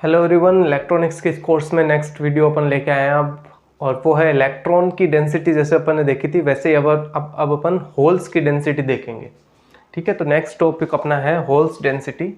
Hello everyone, electronics के इस course में नेक्स्ट वीडियो अपन लेके आए हैं अब, और वो है इलेक्ट्रॉन की डेंसिटी। जैसे अपन ने देखी थी वैसे ही अब अपन होल्स की डेंसिटी देखेंगे। ठीक है, तो नेक्स्ट टॉपिक अपना है होल्स डेंसिटी।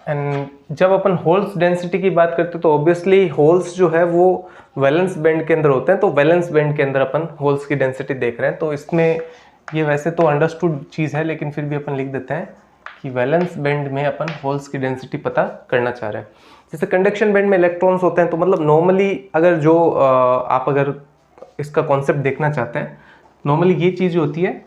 एंड जब अपन होल्स डेंसिटी की बात करते हैं तो ऑब्वियसली होल्स जो है वो वैलेंस बैंड के अंदर होते हैं। तो वैलेंस बैंड के अंदर अपन होल्स की डेंसिटी देख रहे हैं। तो इसमें ये वैसे तो अंडरस्टूड चीज़ है, लेकिन फिर भी अपन लिख देते हैं कि वैलेंस बैंड में अपन होल्स की डेंसिटी पता करना चाह रहे हैं। जैसे कंडक्शन बैंड में इलेक्ट्रॉन्स होते हैं, तो मतलब नॉर्मली अगर जो आप अगर इसका कॉन्सेप्ट देखना चाहते हैं, नॉर्मली ये चीज़ होती है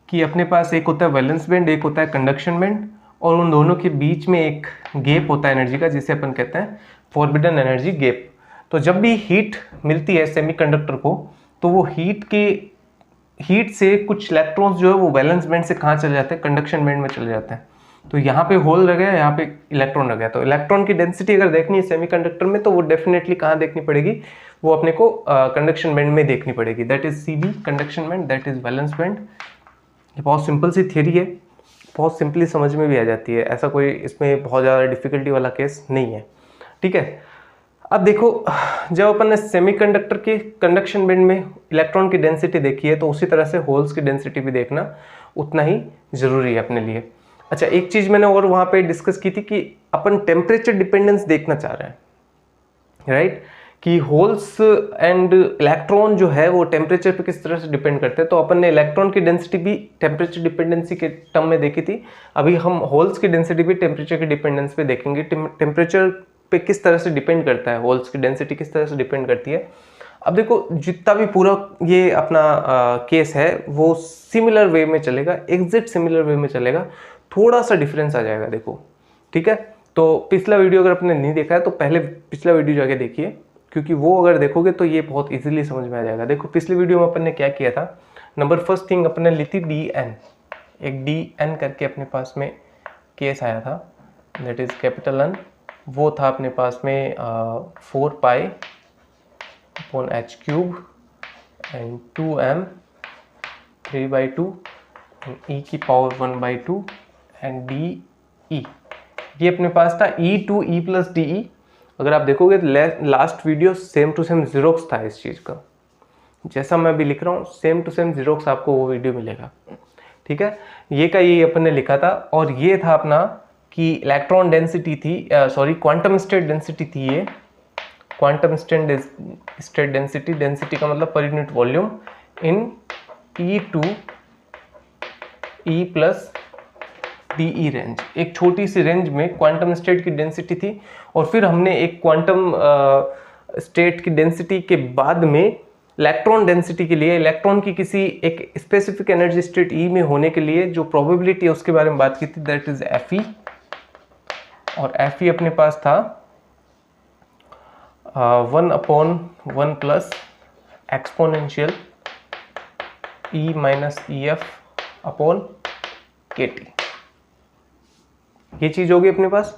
कि अपने पास एक होता है वैलेंस बैंड, एक होता है कंडक्शन बैंड, और उन दोनों के बीच में एक गैप होता है एनर्जी का, जिसे अपन कहते हैं फॉरबिडन एनर्जी गैप। तो जब भी हीट मिलती है सेमीकंडक्टर को, तो वो हीट से कुछ इलेक्ट्रॉन्स जो है वो वैलेंस बैंड से कहाँ चले जाते हैं, कंडक्शन बैंड में चले जाते हैं। तो यहाँ पे होल रह गया, यहाँ पे इलेक्ट्रॉन रह गया। तो इलेक्ट्रॉन की डेंसिटी अगर देखनी है सेमीकंडक्टर में, तो वो डेफिनेटली कहाँ देखनी पड़ेगी, वो अपने को कंडक्शन बैंड में देखनी पड़ेगी। That is CB conduction band, that is valence band. ये बहुत सिंपल सी थियरी है, बहुत सिंपली समझ में भी आ जाती है, ऐसा कोई इसमें बहुत ज़्यादा डिफिकल्टी वाला केस नहीं है। ठीक है, अब देखो, जब अपन ने सेमीकंडक्टर के कंडक्शन बैंड में इलेक्ट्रॉन की डेंसिटी देखी है, तो उसी तरह से होल्स की डेंसिटी भी देखना उतना ही ज़रूरी है अपने लिए। अच्छा, एक चीज़ मैंने और वहाँ पे डिस्कस की थी कि अपन टेम्परेचर डिपेंडेंस देखना चाह रहे हैं, राइट, कि होल्स एंड इलेक्ट्रॉन जो है वो टेम्परेचर पे किस तरह से डिपेंड करते हैं। तो अपन ने इलेक्ट्रॉन की डेंसिटी भी टेम्परेचर डिपेंडेंसी के टर्म में देखी थी। अभी हम होल्स की डेंसिटी भी टेम्परेचर के डिपेंडेंस पे देखेंगे। टेम्परेचर पे किस तरह से डिपेंड करता है, होल्स की डेंसिटी किस तरह से डिपेंड करती है। अब देखो, जितना भी पूरा ये अपना केस है वो सिमिलर वे में चलेगा, एग्जैक्ट सिमिलर वे में चलेगा, थोड़ा सा डिफरेंस आ जाएगा। देखो, ठीक है, तो पिछला वीडियो अगर आपने नहीं देखा है तो पहले पिछला वीडियो जाके देखिए, क्योंकि वो अगर देखोगे तो ये बहुत इजीली समझ में आ जाएगा। देखो, पिछले वीडियो में अपन ने क्या किया था, नंबर फर्स्ट थिंग अपन ने ली थी डी एन, एक डी एन करके अपने पास में केस आया था, दैट इज कैपिटल एन। वो था अपने पास में 4 pi upon H cube and 2m 3/2 ई की पावर 1/2 एंड डी ई। ये अपने पास था E to E plus D E. अगर आप देखोगे तो last video same to same xerox था इस चीज़ का, जैसा मैं अभी लिख रहा हूँ सेम टू सेम जीरोक्स आपको वो वीडियो मिलेगा। ठीक है, ये का ये अपन ने लिखा था, और ये था अपना कि इलेक्ट्रॉन डेंसिटी थी, सॉरी क्वांटम स्टेट डेंसिटी थी। ये क्वांटम स्टेट डेंसिटी का मतलब per unit volume in E to E plus DE range, एक छोटी सी रेंज में क्वांटम स्टेट की डेंसिटी थी। और फिर हमने एक क्वांटम स्टेट की डेंसिटी के बाद में इलेक्ट्रॉन डेंसिटी के लिए इलेक्ट्रॉन की किसी एक स्पेसिफिक एनर्जी स्टेट ई में होने के लिए जो प्रोबेबिलिटी है उसके बारे में बात की थी, दैट इज एफ ई। और एफ ई अपने पास था 1/1 plus exponential E minus E F upon K T. ये चीज होगी अपने पास।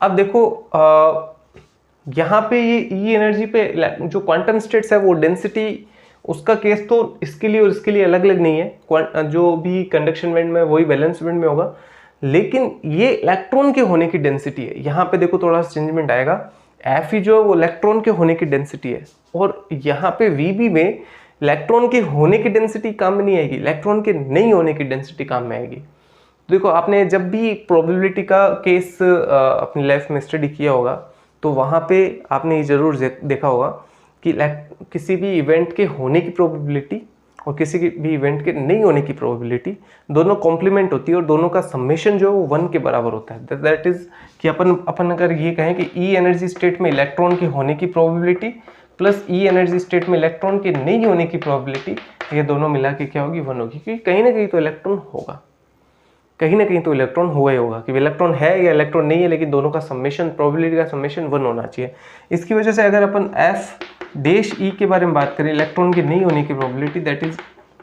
अब देखो, यहाँ पे ये ई एनर्जी पे जो क्वांटम स्टेट्स है वो डेंसिटी, उसका केस तो इसके लिए और इसके लिए अलग अलग नहीं है। जो भी कंडक्शन बैंड में वही वैलेंस बैंड में होगा, लेकिन ये इलेक्ट्रॉन के होने की डेंसिटी है। यहाँ पे देखो थोड़ा सा चेंजमेंट आएगा। एफ ई जो है वो इलेक्ट्रॉन के होने की डेंसिटी है, और यहाँ पे वी बी में इलेक्ट्रॉन के होने की डेंसिटी काम में नहीं आएगी, इलेक्ट्रॉन के नहीं होने की डेंसिटी काम में आएगी। देखो, आपने जब भी प्रोबेबिलिटी का केस अपनी लाइफ में स्टडी किया होगा, तो वहाँ पे आपने ये जरूर देखा होगा कि किसी भी इवेंट के होने की प्रोबेबिलिटी और किसी भी इवेंट के नहीं होने की प्रोबेबिलिटी दोनों कॉम्प्लीमेंट होती है, और दोनों का समेशन जो है वो 1 के बराबर होता है। दैट इज कि अपन अगर ये कहें कि ई एनर्जी स्टेट में इलेक्ट्रॉन के होने की प्रोबेबिलिटी प्लस ई एनर्जी स्टेट में इलेक्ट्रॉन के नहीं होने की प्रोबेबिलिटी, ये दोनों मिला के क्या होगी, 1 होगी। क्योंकि कहीं ना कहीं तो इलेक्ट्रॉन होगा, कहीं ना कहीं तो इलेक्ट्रॉन हुआ ही होगा, कि इलेक्ट्रॉन है या इलेक्ट्रॉन नहीं है, लेकिन दोनों का समेशन, प्रोबेबिलिटी का समेशन 1 होना चाहिए। इसकी वजह से अगर अपन एफ डैश ई के बारे में बात करें, इलेक्ट्रॉन की नहीं होने की probability that is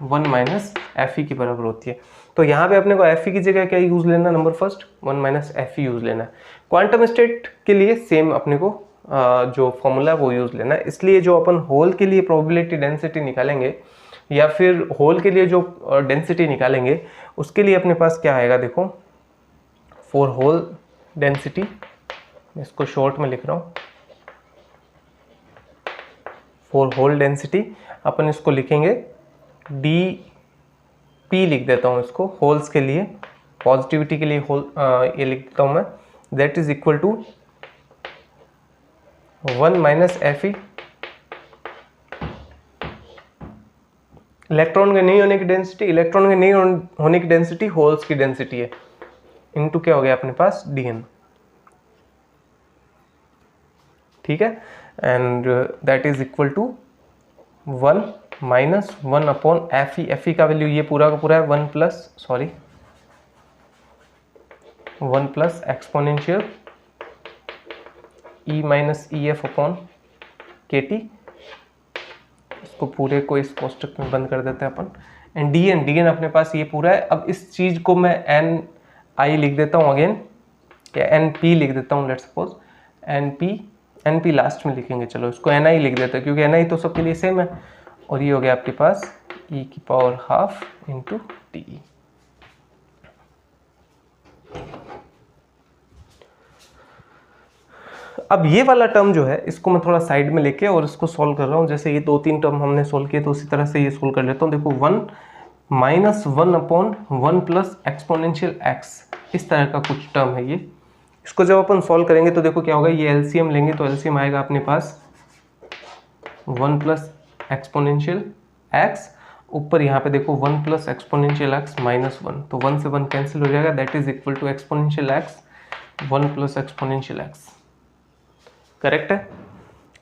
1 minus F ई के बराबर होती है। तो यहाँ पे अपने को एफ ई की जगह क्या यूज लेना, नंबर फर्स्ट 1 माइनस एफ ई यूज लेना है। क्वांटम स्टेट के लिए सेम अपने को जो फॉर्मूला है वो यूज लेना है। इसलिए जो अपन होल के लिए प्रोबेबिलिटी डेंसिटी निकालेंगे या फिर होल के लिए जो डेंसिटी निकालेंगे उसके लिए अपने पास क्या आएगा, देखो फॉर होल डेंसिटी, मैं इसको शॉर्ट में लिख रहा हूँ, फॉर होल डेंसिटी अपन इसको लिखेंगे डी पी, लिख देता हूँ इसको होल्स के लिए, पॉजिटिविटी के लिए होल ये लिख देता हूँ मैं, that is equal to 1 minus F E, electron के नहीं होने की डेंसिटी, इलेक्ट्रॉन के नहीं होने की डेंसिटी होल्स की डेंसिटी है, इनटू क्या हो गया अपने पास dn, ठीक है, and that is equal to 1 minus 1 upon F E का वैल्यू ये पूरा का पूरा है 1 plus exponential E minus E F upon K T, इसको पूरे को इस कोष्टक में बंद कर देते हैं अपन, एंड डी एन अपने पास ये पूरा है। अब इस चीज को मैं एन आई लिख देता हूँ अगेन, या एन पी लिख देता हूँ, let's suppose N P last में लिखेंगे, चलो इसको एन आई लिख देते हैं क्योंकि एन आई तो सबके लिए सेम है, और ये हो गया आपके पास e की पावर हाफ इंटू टी। अब ये वाला टर्म जो है इसको मैं थोड़ा साइड में लेके और इसको सॉल्व कर रहा हूँ, जैसे ये 2-3 टर्म हमने सॉल्व किए तो उसी तरह से ये सॉल्व कर लेता हूँ। देखो 1 minus 1 upon 1 plus exponential x, इस तरह का कुछ टर्म है ये। इसको जब अपन सॉल्व करेंगे तो देखो क्या होगा, ये एलसीएम लेंगे तो एलसीएम आएगा अपने पास 1 प्लस एक्सपोनेंशियल एक्स, ऊपर यहाँ पे देखो 1 प्लस एक्सपोनेंशियल एक्स माइनस 1, तो 1 से 1 कैंसिल हो जाएगा, that is equal to exponential X 1 plus exponential X, correct है।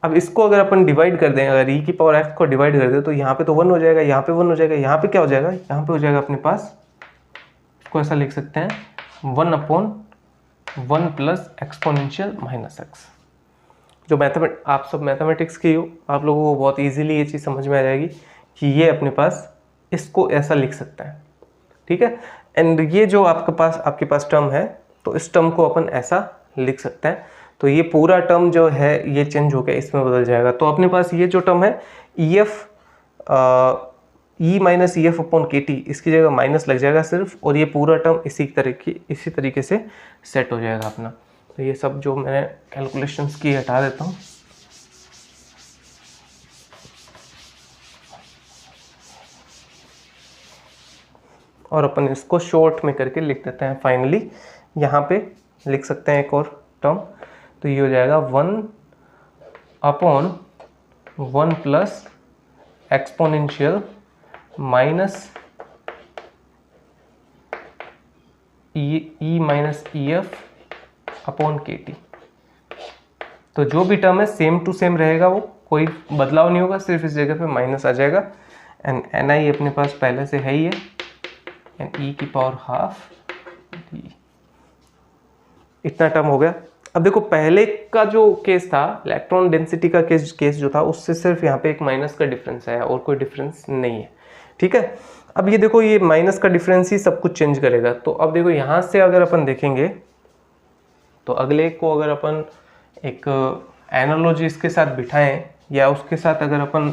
अब इसको अगर अपन डिवाइड कर दें, अगर e की पावर x को डिवाइड कर दें तो यहाँ पे तो 1 हो जाएगा, यहाँ पे 1 हो जाएगा, यहाँ पे क्या हो जाएगा, यहाँ पे हो जाएगा अपने पास, इसको ऐसा लिख सकते हैं 1 upon 1 plus exponential minus x. जो आप सब मैथमेटिक्स के हो, आप लोगों को बहुत इजीली ये चीज़ समझ में आ जाएगी कि ये अपने पास इसको ऐसा लिख सकता है, ठीक है। एंड ये जो आपके पास टर्म है तो इस टर्म को अपन ऐसा लिख सकते हैं, तो ये पूरा टर्म जो है ये चेंज हो गया, इसमें बदल जाएगा। तो अपने पास ये जो टर्म है ई minus E F upon K T, इसकी जगह माइनस लग जाएगा सिर्फ, और ये पूरा टर्म इसी तरीके से सेट हो जाएगा अपना। तो ये सब जो मैंने कैलकुलेशंस की हटा देता हूँ। और अपन इसको शॉर्ट में करके लिख देते हैं फाइनली, यहाँ पे लिख सकते हैं एक और टर्म, तो ये हो जाएगा 1 अपॉन 1 प्लस एक्सपोनेंशियल माइनस ई minus E F upon K T. तो जो भी टर्म है सेम टू सेम रहेगा, वो कोई बदलाव नहीं होगा, सिर्फ इस जगह पे माइनस आ जाएगा। एंड एन आई अपने पास पहले से है ही है, एंड ई की पावर हाफ, इतना टर्म हो गया। अब देखो पहले का जो केस था, इलेक्ट्रॉन डेंसिटी का केस जो था, उससे सिर्फ यहाँ पे एक माइनस का डिफरेंस है और कोई डिफरेंस नहीं है, ठीक है। अब ये देखो ये माइनस का डिफरेंस ही सब कुछ चेंज करेगा। तो अब देखो यहाँ से अगर अपन देखेंगे तो अगले को अगर अपन एक एनालॉजी इसके साथ बिठाएं, या उसके साथ अगर अपन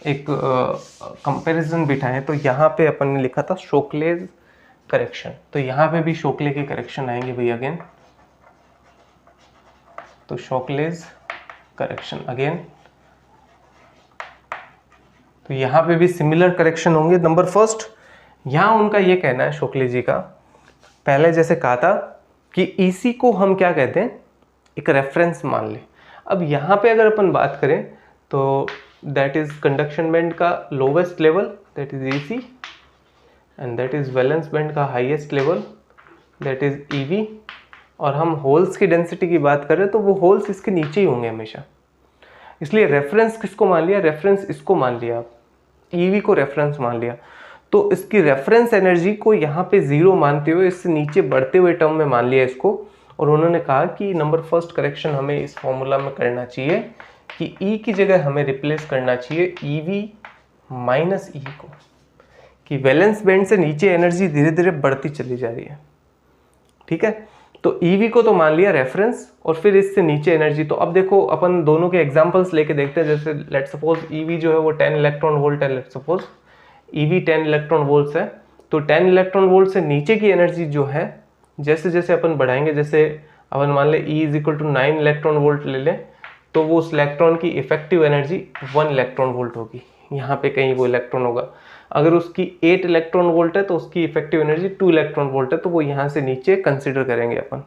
एक कंपैरिजन बिठाएं, तो यहाँ पे अपन ने लिखा था शोकलेज करेक्शन, तो यहाँ पे भी शोकले के करेक्शन आएंगे भाई अगेन, तो शोकलेज करेक्शन अगेन, तो यहाँ पे भी सिमिलर करेक्शन होंगे। नंबर फर्स्ट, यहाँ उनका ये कहना है शोकले जी का, पहले जैसे कहा था कि इसी को हम क्या कहते हैं, एक रेफरेंस मान ले। अब यहाँ पे अगर अपन बात करें तो दैट इज कंडक्शन बैंड का lowest level, that is EC, and that is valence band का highest level, that is EV. और हम होल्स की डेंसिटी की बात करें तो वो होल्स इसके नीचे ही होंगे हमेशा, इसलिए रेफरेंस किसको मान लिया, रेफरेंस इसको मान लिया, आप ईवी को रेफरेंस मान लिया। तो इसकी रेफरेंस एनर्जी को यहाँ पे 0 मानते हुए इससे नीचे बढ़ते हुए टर्म में मान लिया इसको, और उन्होंने कहा कि नंबर फर्स्ट करेक्शन हमें इस फॉर्मूला में करना चाहिए कि ई की जगह हमें रिप्लेस करना चाहिए ईवी माइनस ई को, कि वैलेंस बैंड से नीचे एनर्जी धीरे धीरे बढ़ती चली जा रही है, ठीक है। तो ईवी को तो मान लिया रेफरेंस, और फिर इससे नीचे एनर्जी। तो अब देखो अपन दोनों के एग्जांपल्स लेके देखते हैं, जैसे लेट सपोज ईवी जो है वो 10 इलेक्ट्रॉन वोल्ट है, let suppose, EV 10 electron volts है, तो 10 इलेक्ट्रॉन वोल्ट से नीचे की एनर्जी जो है जैसे जैसे अपन बढ़ाएंगे, जैसे अपन मान ले E = 9 इलेक्ट्रॉन वोल्ट ले लें, तो वो उस इलेक्ट्रॉन की इफेक्टिव एनर्जी 1 इलेक्ट्रॉन वोल्ट होगी। यहाँ पे कहीं वो इलेक्ट्रॉन होगा। अगर उसकी 8 इलेक्ट्रॉन वोल्ट है तो उसकी इफेक्टिव एनर्जी 2 इलेक्ट्रॉन वोल्ट है, तो वो यहाँ से नीचे कंसिडर करेंगे अपन।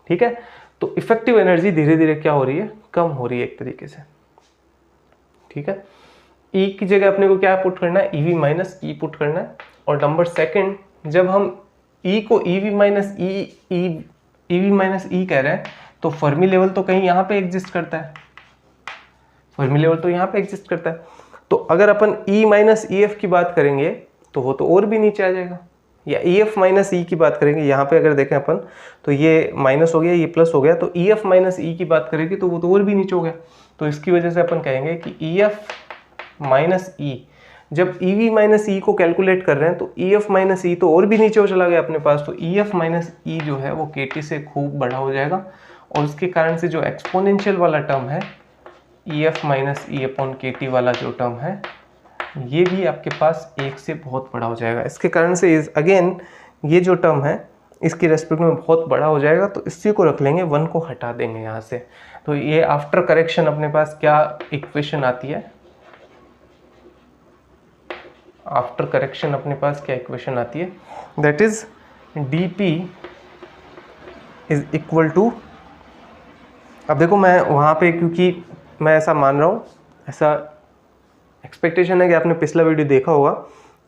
ठीक है, तो इफेक्टिव एनर्जी धीरे धीरे क्या हो रही है, कम हो रही है एक तरीके से। ठीक है, E की जगह अपने को क्या पुट करना है, EV - E पुट करना है। और नंबर सेकंड, जब हम E को EV - E कह रहे हैं तो फर्मी लेवल तो कहीं यहाँ पे एग्जिस्ट करता है, फर्मी लेवल तो यहाँ पे एग्जिस्ट करता है। तो अगर अपन E - EF की बात करेंगे तो वो तो और भी नीचे आ जाएगा, या EF - E की बात करेंगे, यहाँ पे अगर देखें अपन तो ये माइनस हो गया, ये प्लस हो गया, तो EF - E की बात करेंगे तो वो तो और भी नीचे हो गया। तो इसकी वजह से अपन कहेंगे कि EF - E, जब EV - E को कैलकुलेट कर रहे हैं तो EF - E तो और भी नीचे हो चला गया अपने पास, तो EF - E जो है वो KT से खूब बड़ा हो जाएगा, और उसके कारण से जो एक्सपोनेंशियल वाला टर्म है EF - E/KT वाला जो टर्म है, ये भी आपके पास 1 से बहुत बड़ा हो जाएगा। इसके कारण से अगेन ये जो टर्म है इसकी रेस्पेक्ट में बहुत बड़ा हो जाएगा, तो इसी को रख लेंगे, 1 को हटा देंगे यहाँ से। तो ये आफ्टर करेक्शन अपने पास क्या इक्वेशन आती है, आफ्टर करेक्शन अपने पास क्या इक्वेशन आती है, दैट इज dP = अब देखो मैं वहाँ पे, क्योंकि मैं ऐसा मान रहा हूँ, ऐसा एक्सपेक्टेशन है कि आपने पिछला वीडियो देखा होगा,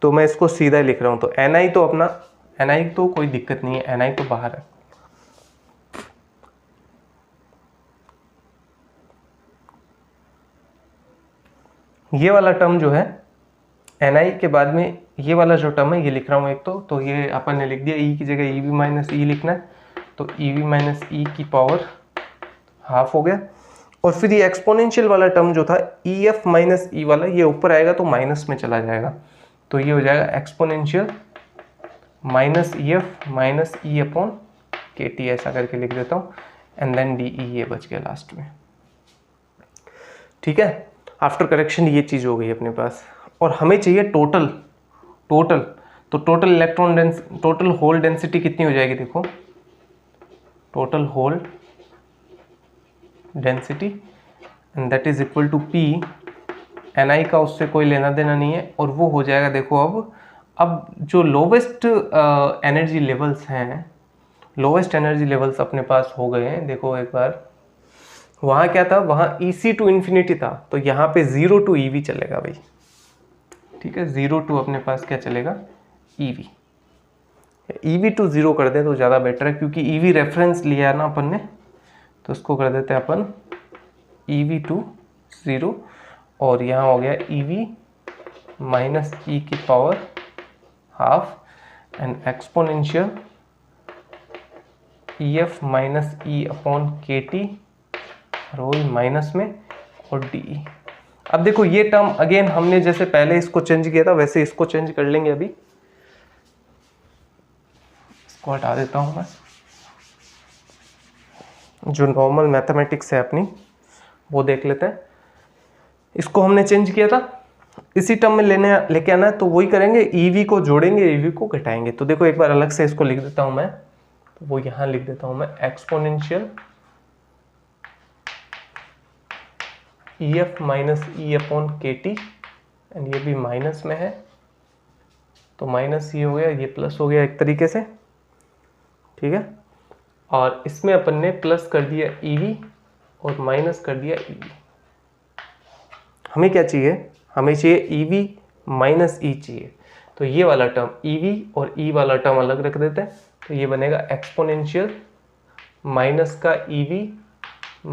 तो मैं इसको सीधा ही लिख रहा हूँ। तो Ni तो अपना, Ni तो कोई दिक्कत नहीं है, Ni तो बाहर है। ये वाला टर्म जो है Ni के बाद में ये वाला जो टर्म है ये लिख रहा हूँ एक, तो ये अपन ने लिख दिया, E की जगह EV - E लिखना है, तो EV - E की पावर हाफ हो गया। और फिर ये एक्सपोनेंशियल वाला टर्म जो था EF - E वाला, ये ऊपर आएगा तो माइनस में चला जाएगा, तो ये हो जाएगा एक्सपोनेंशियल -EF - E/KT, ऐसा करके लिख देता हूँ, एंड देन DE, ये बच गया लास्ट में। ठीक है, आफ्टर करेक्शन ये चीज़ हो गई अपने पास, और हमें चाहिए टोटल। तो टोटल होल डेंसिटी कितनी हो जाएगी, देखो total hole density, and that is equal to P। Ni का उससे कोई लेना देना नहीं है, और वो हो जाएगा, देखो अब जो लोवेस्ट एनर्जी लेवल्स हैं, लोवेस्ट एनर्जी लेवल्स अपने पास हो गए हैं। देखो एक बार, वहाँ क्या था, वहाँ EC to इन्फिनिटी था, तो यहाँ पे 0 to EV चलेगा भाई। ठीक है, 0 to अपने पास क्या चलेगा, EV to 0 कर दें तो ज़्यादा बेटर है, क्योंकि EV रेफरेंस लिया है ना अपन ने, तो इसको कर देते हैं अपन EV to 0, और यहाँ हो गया EV - E की power half, and exponential EF - E/KT, रोल माइनस में, और DE। अब देखो ये टर्म अगेन हमने जैसे पहले इसको चेंज किया था वैसे इसको चेंज कर लेंगे। अभी इसको हटा देता हूँ मैं, जो नॉर्मल मैथमेटिक्स है अपनी वो देख लेते हैं। इसको हमने चेंज किया था, इसी टर्म में लेके आना है, तो वही करेंगे, EV को जोड़ेंगे, EV को घटाएंगे। तो देखो एक बार अलग से इसको लिख देता हूँ मैं, तो वो यहाँ लिख देता हूँ मैं, एक्सपोनेंशियल EF - E/KT, एंड ये भी माइनस में है, तो माइनस ये हो गया, ये प्लस हो गया एक तरीके से। ठीक है, और इसमें अपन ने प्लस कर दिया EV और माइनस कर दिया EV। हमें क्या चाहिए, हमें चाहिए EV - E चाहिए, तो ये वाला टर्म EV और E वाला टर्म अलग रख देते हैं, तो ये बनेगा एक्सपोनेंशियल माइनस का EV -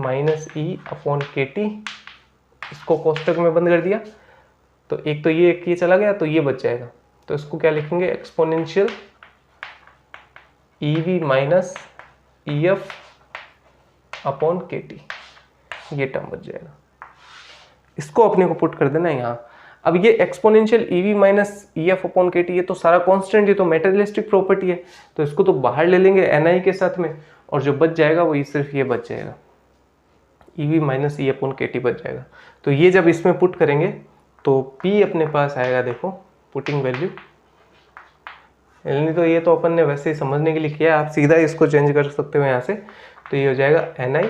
E/KT। इसको कोष्टक में बंद कर दिया, तो एक तो ये चला गया, तो ये बच जाएगा, तो इसको क्या लिखेंगे, एक्सपोनेंशियल EV - EF/KT, ये टर्म बच जाएगा। इसको अपने को पुट कर देना यहाँ। अब ये एक्सपोनेंशियल EV - EF/KT, ये तो सारा कांस्टेंट, ये तो मेटेरियलिस्टिक प्रॉपर्टी है, तो इसको तो बाहर ले लेंगे Ni के साथ में, और जो बच जाएगा वो सिर्फ ये बच जाएगा, EV - E/KT बच जाएगा। तो ये जब इसमें पुट करेंगे तो P अपने पास आएगा, देखो पुटिंग वैल्यू, नहीं तो ये तो अपन ने वैसे ही समझने के लिए किया, आप सीधा इसको चेंज कर सकते हो यहाँ से। तो ये हो जाएगा Ni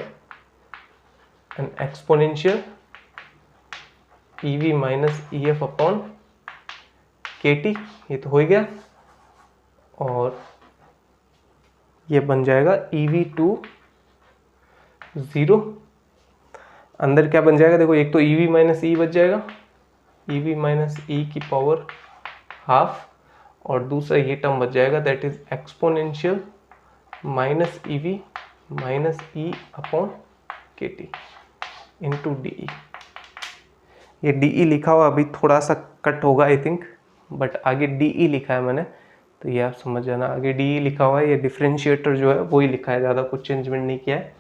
N exponential EV minus EF upon KT, ये तो हो ही गया। और ये बन जाएगा EV टू 0, अंदर क्या बन जाएगा देखो, एक तो EV माइनस E बच जाएगा, EV माइनस E की पावर हाफ, और दूसरा ये टर्म बच जाएगा that is exponential minus EV minus E upon KT into DE। ये DE लिखा हुआ अभी थोड़ा सा कट होगा आई थिंक, बट आगे DE लिखा है मैंने, तो ये आप समझ जाना, आगे DE लिखा हुआ है, ये डिफरेंशिएटर जो है वही लिखा है, ज़्यादा कुछ चेंजमेंट नहीं किया है।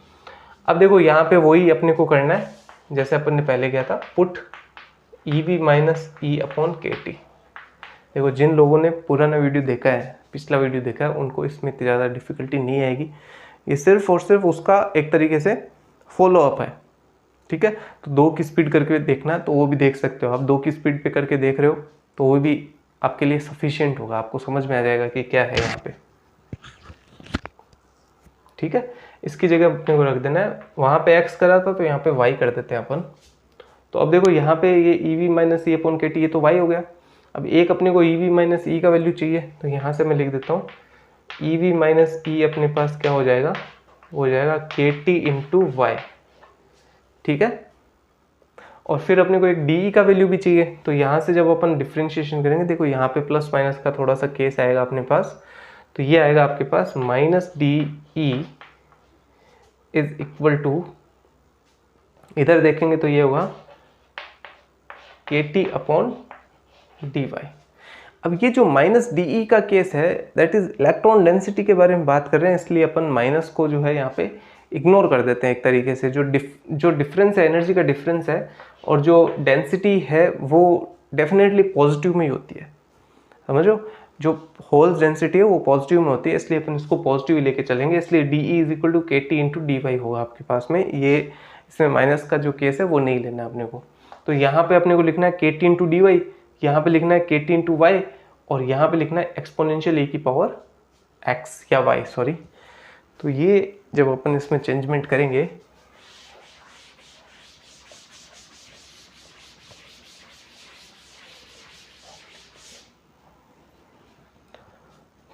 अब देखो यहाँ पे वही अपने को करना है जैसे अपन ने पहले किया था, put EV minus E upon KT। देखो जिन लोगों ने पुराना वीडियो देखा है, पिछला वीडियो देखा है, उनको इसमें इतनी ज़्यादा डिफ़िकल्टी नहीं आएगी, ये सिर्फ और सिर्फ उसका एक तरीके से फॉलो अप है, ठीक है। तो 2 की स्पीड करके देखना है तो वो भी देख सकते हो आप, 2 की स्पीड पे करके देख रहे हो तो वो भी आपके लिए सफिशिएंट होगा, आपको समझ में आ जाएगा कि क्या है यहाँ पे, ठीक है। इसकी जगह अपने को रख देना है, वहाँ पे x करा था तो यहाँ पे y कर देते हैं अपन। तो अब देखो यहाँ पे ये EV minus E upon KT, ये तो y हो गया। अब एक अपने को EV माइनस E का वैल्यू चाहिए, तो यहाँ से मैं लिख देता हूँ EV माइनस E अपने पास क्या हो जाएगा, वो हो जाएगा KT इंटू वाई, ठीक है। और फिर अपने को एक DE का वैल्यू भी चाहिए, तो यहाँ से जब अपन डिफ्रेंशिएशन करेंगे, देखो यहाँ पे प्लस माइनस का थोड़ा सा केस आएगा अपने पास, तो ये आएगा आपके पास minus DE is equal to, इधर देखेंगे तो ये होगा KT अपॉन dy। अब ये जो माइनस DE का केस है दैट इज इलेक्ट्रॉन डेंसिटी के बारे में बात कर रहे हैं, इसलिए अपन माइनस को जो है यहाँ पे इग्नोर कर देते हैं एक तरीके से। जो डिफरेंस है, एनर्जी का डिफरेंस है, और जो डेंसिटी है वो डेफिनेटली पॉजिटिव में ही होती है, समझो। जो होल्स डेंसिटी है वो पॉजिटिव में होती है, इसलिए अपन इसको पॉजिटिव ही लेके चलेंगे, इसलिए DE is equal to KT into dy होगा आपके पास में। ये इसमें माइनस का जो केस है वो नहीं लेना है अपने को। तो यहाँ पे अपने को लिखना है KT इंटू dy, यहाँ पे लिखना है KT इंटू वाई, और यहाँ पे लिखना है एक्सपोनेंशियल E की पावर x या y, सॉरी। तो ये जब अपन इसमें चेंजमेंट करेंगे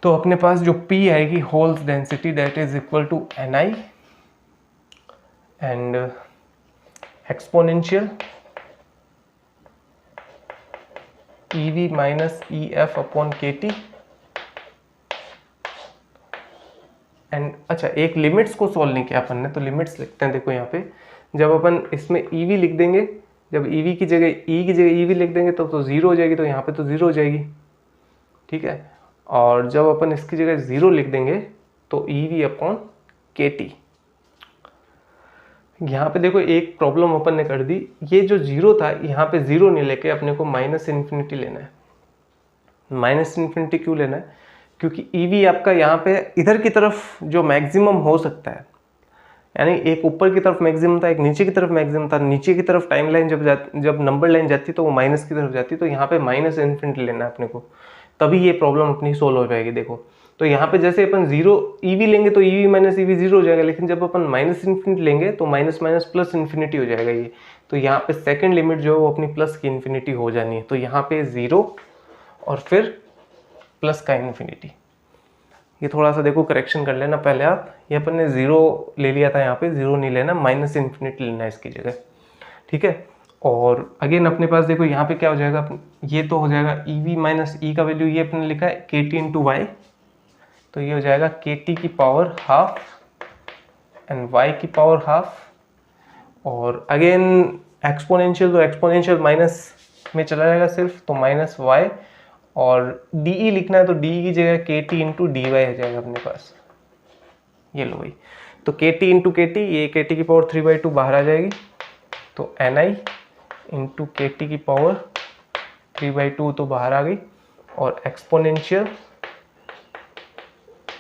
तो अपने पास जो P आएगी holes density that is equal to Ni and exponential EV minus EF upon KT and, अच्छा एक लिमिट्स को सॉल्व नहीं किया अपन ने, तो लिमिट्स लिखते हैं। देखो यहाँ पे जब अपन इसमें EV लिख देंगे, जब EV की जगह E की जगह EV लिख देंगे तो 0 हो जाएगी, तो यहाँ पे तो 0 हो जाएगी, ठीक है। और जब अपन इसकी जगह 0 लिख देंगे तो EV अपॉन KT। यहाँ पे देखो एक प्रॉब्लम अपन ने कर दी, ये जो 0 था यहाँ पे 0 नहीं लेके अपने को माइनस इन्फिनिटी लेना है। माइनस इन्फिनिटी क्यों लेना है, क्योंकि EV आपका यहाँ पे इधर की तरफ जो मैक्सिमम हो सकता है, यानी एक ऊपर की तरफ मैक्सिमम था, एक नीचे की तरफ मैक्सिमम था। नीचे की तरफ टाइम लाइन जब नंबर लाइन जाती तो वो माइनस की तरफ जाती, तो यहाँ पे माइनस इन्फिनिटी लेना है अपने को, तभी ये प्रॉब्लम अपनी सोल्व हो जाएगी। देखो तो यहाँ पे जैसे अपन 0 EV लेंगे तो EV माइनस EV 0 हो जाएगा, लेकिन जब अपन माइनस इन्फिनिटी लेंगे तो माइनस माइनस प्लस इन्फिनिटी हो जाएगा ये। तो यहाँ पे सेकंड लिमिट जो है वो अपनी प्लस की इन्फिनिटी हो जानी है, तो यहाँ पे 0 और फिर प्लस का इन्फिनिटी। ये थोड़ा सा देखो करेक्शन कर लेना पहले आप, ये अपन ने 0 ले लिया था, यहाँ पे 0 नहीं लेना, माइनस इन्फिनिटी लेना है इसकी जगह, ठीक है। और अगेन अपने पास देखो यहाँ पे क्या हो जाएगा, ये तो हो जाएगा EV माइनस E का वैल्यू, ये अपने लिखा है KT इंटू वाई, तो ये हो जाएगा KT की पावर हाफ एंड y की पावर हाफ। और अगेन एक्सपोनेंशियल, तो एक्सपोनेंशियल माइनस में चला जाएगा सिर्फ, तो माइनस y, और DE लिखना है तो DE की जगह KT इंटू dy हो जाएगा अपने पास, ये लो भाई। तो KT इंटू KT, ये KT की पावर 3/2 बाहर आ जाएगी, तो Ni इंटू KT की पावर 3/2 तो बाहर आ गई, और exponential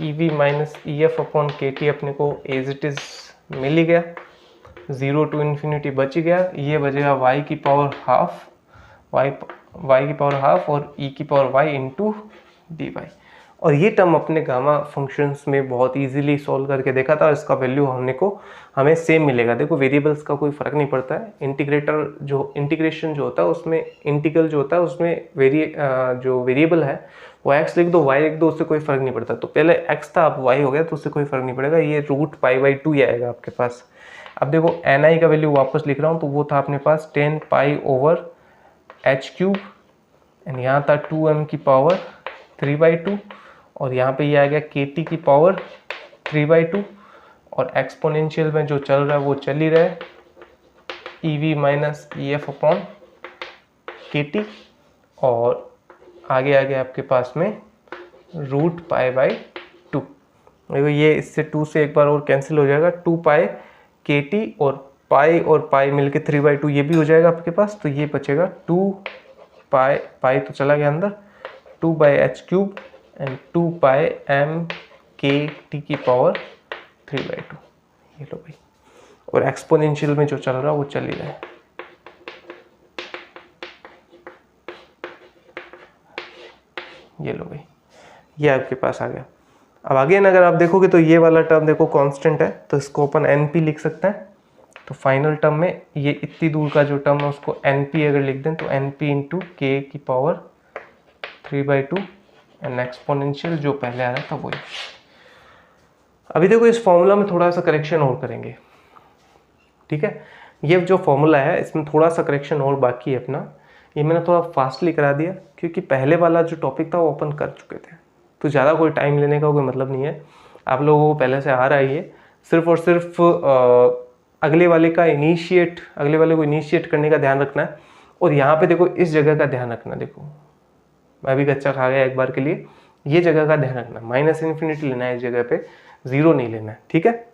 EV minus EF upon KT अपने को एज इट इज मिल ही गया, 0 टू इन्फिनिटी बच ही गया। ये बचेगा y की पावर हाफ y की पावर हाफ और e की पावर y इंटू dy। और ये टर्म अपने गामा फंक्शंस में बहुत इजीली सॉल्व करके देखा था, इसका वैल्यू हमें सेम मिलेगा। देखो वेरिएबल्स का कोई फ़र्क नहीं पड़ता है, इंटीग्रेशन जो होता है उसमें इंटीग्रल जो होता है उसमें जो वेरिएबल है वो x लिख दो y लिख दो, उससे कोई फ़र्क नहीं पड़ता। तो पहले x था अब y हो गया तो उससे कोई फ़र्क नहीं पड़ेगा, ये √π/2 ही आएगा आपके पास। अब देखो ni का वैल्यू वापस लिख रहा हूँ, तो वो था अपने पास 10π/h³ एंड यहाँ था 2m की पावर 3/2 और यहाँ पे ये आ गया kt की पावर 3/2 और एक्सपोनेंशियल में जो चल रहा है वो चल ही रहा है ev minus ef upon kt और आगे आपके पास में √π/2। देखो ये इससे 2 से एक बार और कैंसिल हो जाएगा, 2π kt और पाई मिलके 3/2 ये भी हो जाएगा आपके पास, तो ये बचेगा 2π तो चला गया अंदर, 2/h³ एंड 2πm kt की पावर 3/2। ये लो भाई, और एक्सपोनेंशियल में जो चल रहा है वो चल ही रहा है। ये लो भाई, ये आपके पास आ गया। अब आगे अगर आप देखोगे तो ये वाला टर्म देखो कांस्टेंट है, तो इसको अपन np लिख सकते हैं। तो फाइनल टर्म में ये इतनी दूर का जो टर्म है उसको np अगर लिख दें तो np इंटू k की पावर 3/2 एंड एक्सपोनेंशियल जो पहले आ रहा था वही। अभी देखो इस फॉर्मूला में थोड़ा सा करेक्शन और करेंगे, ठीक है। ये जो फॉर्मूला है इसमें थोड़ा सा करेक्शन और बाकी है अपना, ये मैंने थोड़ा फास्टली करा दिया क्योंकि पहले वाला जो टॉपिक था वो अपन कर चुके थे, तो ज़्यादा कोई टाइम लेने का कोई मतलब नहीं है। आप लोगों को पहले से आ रहा है ये, सिर्फ और सिर्फ अगले वाले को इनिशिएट करने का ध्यान रखना है। और यहाँ पे देखो इस जगह का ध्यान रखना, देखो मैं भी कच्चा खा गया एक बार के लिए, ये जगह का ध्यान रखना, -∞ लेना है इस जगह पे, 0 नहीं लेना है, ठीक है।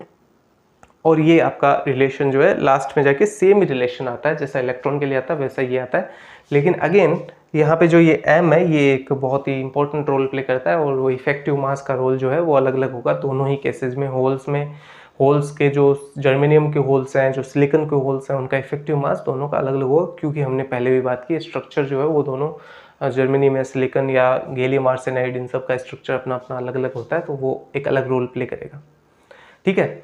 और ये आपका रिलेशन जो है लास्ट में जाके सेम रिलेशन आता है जैसा इलेक्ट्रॉन के लिए आता है वैसा ये आता है, लेकिन अगेन यहाँ पे जो ये m है ये एक बहुत ही इंपॉर्टेंट रोल प्ले करता है और वो इफेक्टिव मास का रोल जो है वो अलग अलग होगा दोनों ही केसेस में। होल्स के जो जर्मेनियम के होल्स हैं, जो सिलिकॉन के होल्स हैं, उनका इफेक्टिव मास दोनों का अलग अलग होगा, क्योंकि हमने पहले भी बात की स्ट्रक्चर जो है वो दोनों जर्मेनियम या सिलिकॉन या गैलियम आर्सेनाइड इन सब का स्ट्रक्चर अपना अपना अलग अलग होता है, तो वो एक अलग रोल प्ले करेगा, ठीक है।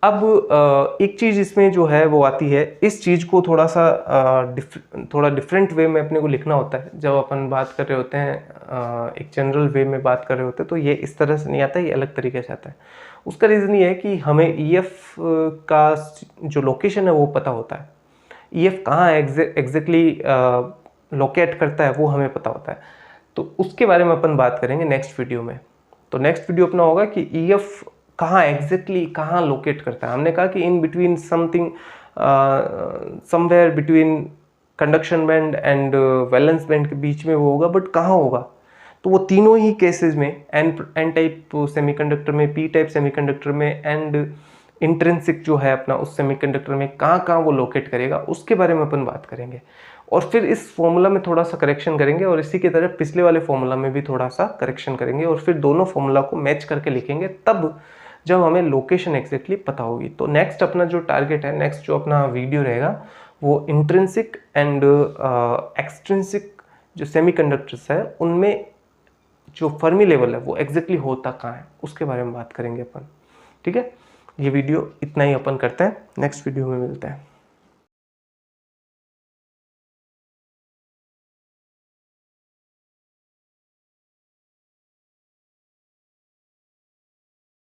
अब एक चीज़ इसमें जो है वो आती है, इस चीज़ को थोड़ा डिफरेंट वे में अपने को लिखना होता है। जब अपन बात कर रहे होते हैं एक जनरल वे में बात कर रहे होते हैं तो ये इस तरह से नहीं आता, ये अलग तरीके से आता है। उसका रीज़न ये है कि हमें EF का जो लोकेशन है वो पता होता है, EF कहाँ एग्जैक्टली लोकेट करता है वो हमें पता होता है, तो उसके बारे में अपन बात करेंगे नेक्स्ट वीडियो में। तो नेक्स्ट वीडियो अपना होगा कि EF कहाँ लोकेट करता है। हमने कहा कि in between something somewhere between conduction band and valence band के बीच में वो होगा, बट कहाँ होगा, तो वो तीनों ही केसेस में एन टाइप सेमीकंडक्टर में, पी टाइप सेमीकंडक्टर में एंड इंट्रिंसिक जो है अपना उस सेमीकंडक्टर में कहाँ वो लोकेट करेगा, उसके बारे में अपन बात करेंगे। और फिर इस फॉर्मूला में थोड़ा सा करेक्शन करेंगे और इसी की तरह पिछले वाले फॉर्मूला में भी थोड़ा सा करेक्शन करेंगे और फिर दोनों फॉर्मूला को मैच करके लिखेंगे, तब जब हमें लोकेशन एग्जैक्टली पता होगी। तो नेक्स्ट अपना जो टारगेट है, नेक्स्ट जो अपना वीडियो रहेगा वो इंट्रिंसिक एंड एक्सट्रिंसिक जो सेमीकंडक्टर्स है उनमें जो फर्मी लेवल है वो एग्जैक्टली होता कहाँ है उसके बारे में बात करेंगे अपन, ठीक है। ये वीडियो इतना ही अपन करते हैं, नेक्स्ट वीडियो में मिलते हैं।